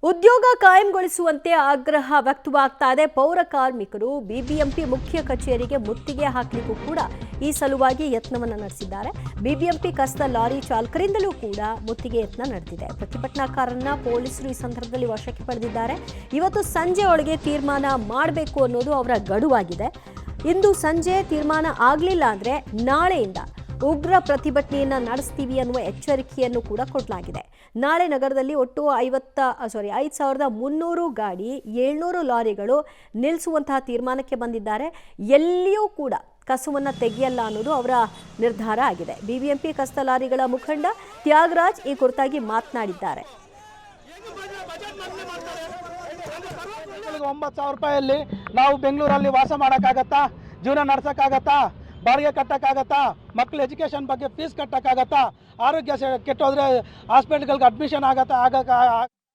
ಉದ್ಯೋಗ ಕಾಯಂಗೊಳಿಸುವಂತೆ ಆಗ್ರಹ ವ್ಯಕ್ತವಾಗ್ತಾ ಇದೆ. ಪೌರ ಕಾರ್ಮಿಕರು ಬಿಬಿಎಂಪಿ ಮುಖ್ಯ ಕಚೇರಿಗೆ ಮುತ್ತಿಗೆ ಹಾಕಲಿಕ್ಕೂ ಕೂಡ ಈ ಸಲುವಾಗಿ ಯತ್ನವನ್ನು ನಡೆಸಿದ್ದಾರೆ. ಬಿಬಿಎಂಪಿ ಕಸದ ಲಾರಿ ಚಾಲಕರಿಂದಲೂ ಕೂಡ ಮುತ್ತಿಗೆ ಯತ್ನ ನಡೆದಿದೆ. ಪ್ರತಿಭಟನಾಕಾರರನ್ನ ಪೊಲೀಸರು ಈ ಸಂದರ್ಭದಲ್ಲಿ ವಶಕ್ಕೆ ಪಡೆದಿದ್ದಾರೆ. ಇವತ್ತು ಸಂಜೆ ಒಳಗೆ ತೀರ್ಮಾನ ಮಾಡಬೇಕು ಅನ್ನೋದು ಅವರ ಗಡುವಾಗಿದೆ. ಇಂದು ಸಂಜೆ ತೀರ್ಮಾನ ಆಗಲಿಲ್ಲ ಅಂದರೆ ನಾಳೆಯಿಂದ ಉಗ್ರ ಪ್ರತಿಭಟನೆಯನ್ನ ನಡೆಸ್ತೀವಿ ಅನ್ನುವ ಎಚ್ಚರಿಕೆಯನ್ನು ಕೂಡ ಕೊಡಲಾಗಿದೆ. ನಾಳೆ ನಗರದಲ್ಲಿ ಒಟ್ಟು 5,300 ಗಾಡಿ 700 ಲಾರಿಗಳು ನಿಲ್ಲಿಸುವಂತಹ ತೀರ್ಮಾನಕ್ಕೆ ಬಂದಿದ್ದಾರೆ. ಎಲ್ಲಿಯೂ ಕೂಡ ಕಸವನ್ನು ತೆಗೆಯಲ್ಲ ಅನ್ನೋದು ಅವರ ನಿರ್ಧಾರ ಆಗಿದೆ. ಬಿಬಿಎಂಪಿ ಕಸದ ಲಾರಿಗಳ ಮುಖಂಡ ತ್ಯಾಗರಾಜ್ ಈ ಕುರಿತಾಗಿ ಮಾತನಾಡಿದ್ದಾರೆ. 9,000 ರೂಪಾಯಲ್ಲಿ ನಾವು ಬೆಂಗಳೂರಲ್ಲಿ ವಾಸ ಮಾಡೋಕ್ಕಾಗತ್ತಾ? ಜೀವನ ನಡೆಸೋಕ್ಕಾಗತ್ತಾ? ಬಾಡಿಗೆ ಕಟ್ಟೋಕ್ಕಾಗತ್ತಾ? ಮಕ್ಕಳ ಎಜುಕೇಷನ್ ಬಗ್ಗೆ ಫೀಸ್ ಕಟ್ಟೋಕ್ಕಾಗತ್ತಾ? ಆರೋಗ್ಯ ಕೆಟ್ಟೋದ್ರೆ ಹಾಸ್ಪಿಟ್ಲ್ಗಳಿಗೆ ಅಡ್ಮಿಷನ್ ಆಗತ್ತಾ?